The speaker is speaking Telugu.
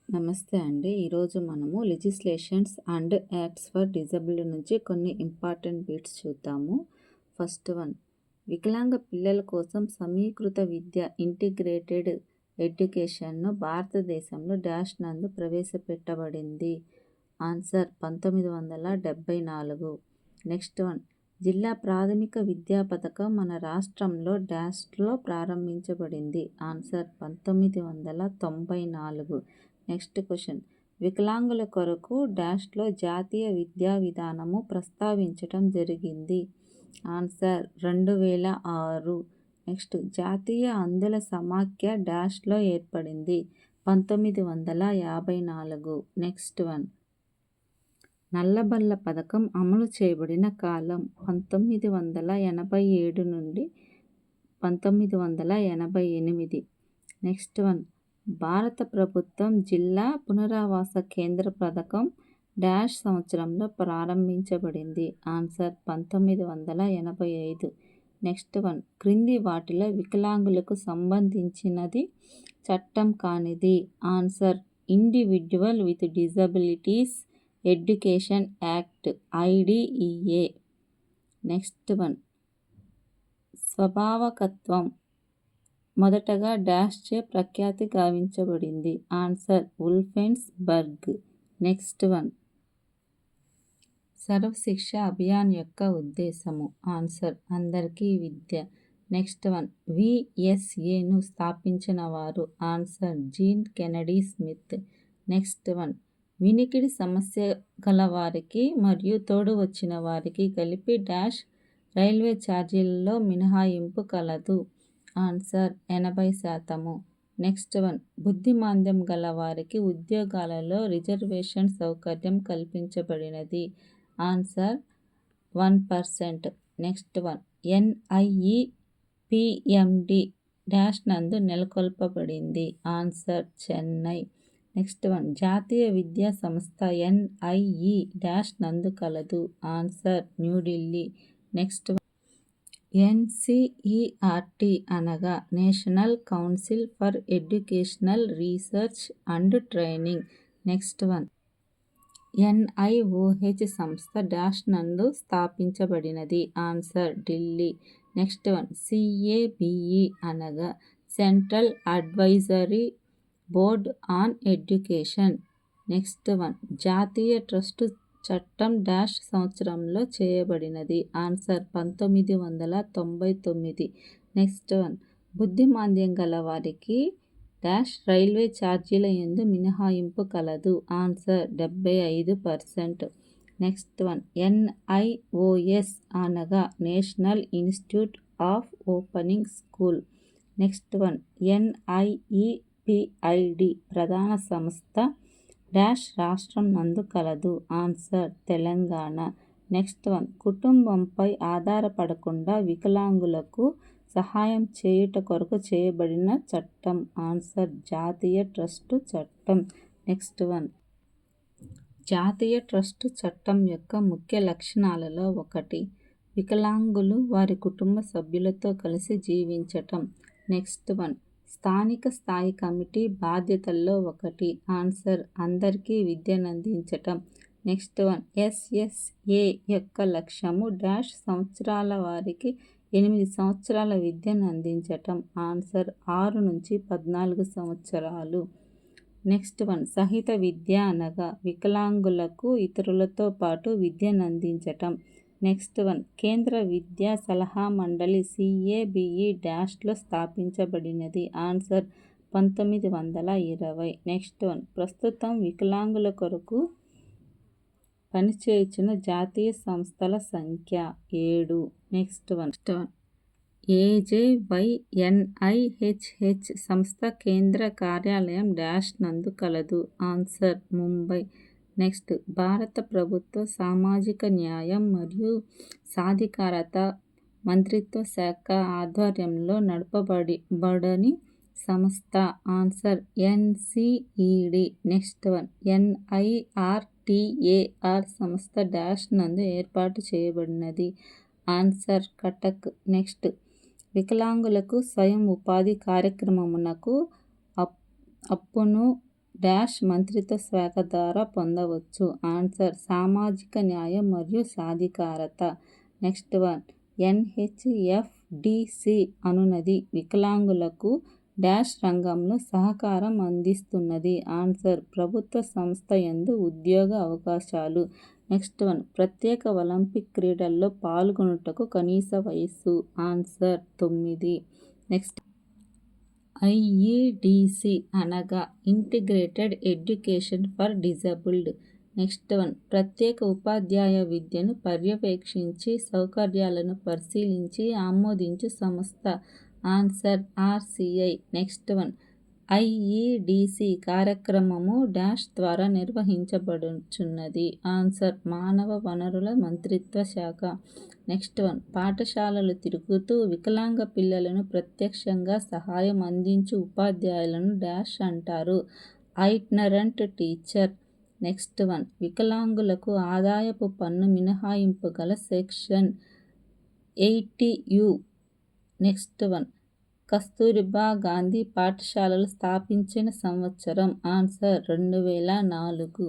నమస్తే అండి. ఈరోజు మనము legislations and acts for disabled నుంచి కొన్ని ఇంపార్టెంట్ బిట్స్ చూద్దాము. ఫస్ట్ వన్, వికలాంగ పిల్లల కోసం సమీకృత విద్య ఇంటిగ్రేటెడ్ ఎడ్యుకేషన్ను భారతదేశంలో డాష్ నందు ప్రవేశపెట్టబడింది. ఆన్సర్ 1974. నెక్స్ట్ వన్, జిల్లా ప్రాథమిక విద్యా పథకం మన రాష్ట్రంలో డాష్లో ప్రారంభించబడింది. ఆన్సర్ 1994. నెక్స్ట్ క్వశ్చన్, వికలాంగుల కొరకు డాష్లో జాతీయ విద్యా విధానము ప్రస్తావించటం జరిగింది. ఆన్సర్ 2006. నెక్స్ట్, జాతీయ అంధుల సమాఖ్య డాష్లో ఏర్పడింది. 1954. నెక్స్ట్ వన్, నల్లబల్ల పథకం అమలు చేయబడిన కాలం 1987 నుండి 1988. నెక్స్ట్ వన్, భారత ప్రభుత్వం జిల్లా పునరావాస కేంద్ర పథకం డాష్ సంవత్సరంలో ప్రారంభించబడింది. ఆన్సర్ 1985. నెక్స్ట్ వన్, క్రింది వాటిలో వికలాంగులకు సంబంధించినది చట్టం కానిది. Answer individual with disabilities education act IDEA. Next one, స్వభావకత్వం మొదటగా డాష్ చే ప్రఖ్యాతి గావించబడింది. Answer Wolfensberger. Next one, Sarva Shiksha Abhiyan యొక్క ఉద్దేశము. ఆన్సర్ అందరికీ విద్య. నెక్స్ట్ వన్, VSAను స్థాపించిన వారు. Answer Jean Kennedy Smith. Next one, వినికిడి సమస్య గల వారికి మరియు తోడు వచ్చిన వారికి కలిపి డాష్ రైల్వే ఛార్జీలలో మినహాయింపు కలదు. ఆన్సర్ 80%. నెక్స్ట్ వన్, బుద్ధిమాంద్యం గల వారికి ఉద్యోగాలలో రిజర్వేషన్ సౌకర్యం కల్పించబడినది. Answer 1%. Next one, NIEPMD dash నందు నెలకొల్పబడింది. ఆన్సర్ చెన్నై. నెక్స్ట్ వన్, జాతీయ విద్యా సంస్థ NIE డాష్ నందు కలదు. Answer New Delhi. Next one, NCERT అనగా national council for educational research and training. Next one, NIOH సంస్థ డాష్ నందు స్థాపించబడినది. Answer Delhi. Next one, CABE అనగా central advisory board on education. Next one, జాతీయ ట్రస్టు చట్టం డాష్ సంవత్సరంలో చేయబడినది. ఆన్సర్ 1999. నెక్స్ట్ వన్, బుద్ధిమాంద్యం గల వారికి డాష్ రైల్వే ఛార్జీల యందు మినహాయింపు కలదు. ఆన్సర్ 75%. నెక్స్ట్ వన్, NIOS అనగా national institute of opening school. Next one, NIEPID ప్రధాన సంస్థ డాష్ రాష్ట్రం నందు కలదు. ఆన్సర్ తెలంగాణ. నెక్స్ట్ వన్, కుటుంబంపై ఆధారపడకుండా వికలాంగులకు సహాయం చేయుట కొరకు చేయబడిన చట్టం. ఆన్సర్ జాతీయ ట్రస్టు చట్టం. నెక్స్ట్ వన్, జాతీయ ట్రస్టు చట్టం యొక్క ముఖ్య లక్షణాలలో ఒకటి, వికలాంగులు వారి కుటుంబ సభ్యులతో కలిసి జీవించటం. నెక్స్ట్ వన్, స్థానిక స్థాయి కమిటీ బాధ్యతల్లో ఒకటి. ఆన్సర్ అందరికీ విద్యనందించటం. నెక్స్ట్ వన్, SSA యొక్క లక్ష్యము డాష్ సంవత్సరాల వారికి 8 సంవత్సరాల విద్యను అందించటం. ఆన్సర్ 6 నుంచి 14 సంవత్సరాలు. నెక్స్ట్ వన్, సహిత విద్య అనగా వికలాంగులకు ఇతరులతో పాటు విద్యనందించటం. నెక్స్ట్ వన్, కేంద్ర విద్యా సలహా మండలి CABE డాష్లో స్థాపించబడినది. ఆన్సర్ 1920. నెక్స్ట్ వన్, ప్రస్తుతం వికలాంగుల కొరకు పనిచేయుచున్న జాతీయ సంస్థల సంఖ్య 7. నెక్స్ట్ వన్, AJYNIHH సంస్థ కేంద్ర కార్యాలయం డాష్ నందు కలదు. ఆన్సర్ ముంబై. నెక్స్ట్, భారత ప్రభుత్వ సామాజిక న్యాయం మరియు సాధికారత మంత్రిత్వ శాఖ ఆధ్వర్యంలో నడపబడని సంస్థ. Answer NCED. Next one, NIRTAR సంస్థ డాష్ నందు ఏర్పాటు చేయబడినది. ఆన్సర్ కటక్. నెక్స్ట్, వికలాంగులకు స్వయం ఉపాధి కార్యక్రమమునకు అప్పును డాష్ మంత్రిత్వ శాఖ ద్వారా పొందవచ్చు. ఆన్సర్ సామాజిక న్యాయం మరియు సాధికారత. నెక్స్ట్ వన్ NHFDC అనునది వికలాంగులకు డాష్ రంగంలో సహకారం అందిస్తున్నది. ఆన్సర్ ప్రభుత్వ సంస్థ యందు ఉద్యోగ అవకాశాలు. నెక్స్ట్ వన్ ప్రత్యేక ఒలింపిక్ క్రీడల్లో పాల్గొనుటకు కనీస వయస్సు. ఆన్సర్ 9. నెక్స్ట్ IEDC అనగా integrated education for disabled. Next one ప్రత్యేక ఉపాధ్యాయ విద్యను పర్యవేక్షించి సౌకర్యాలను పరిశీలించి ఆమోదించు సంస్థ. Answer RCI. Next one IEDC కార్యక్రమము డాష్ ద్వారా నిర్వహించబడుచున్నది. ఆన్సర్ మానవ వనరుల మంత్రిత్వ శాఖ. నెక్స్ట్ వన్ పాఠశాలలు తిరుగుతూ వికలాంగ పిల్లలను ప్రత్యక్షంగా సహాయం అందించు ఉపాధ్యాయులను డాష్ అంటారు. ఐట్నరెంట్ టీచర్. నెక్స్ట్ వన్ వికలాంగులకు ఆదాయపు పన్ను మినహాయింపు గల section 80U. Next one Kasturba Gandhi పాఠశాలలు స్థాపించిన సంవత్సరం. ఆన్సర్ 2004.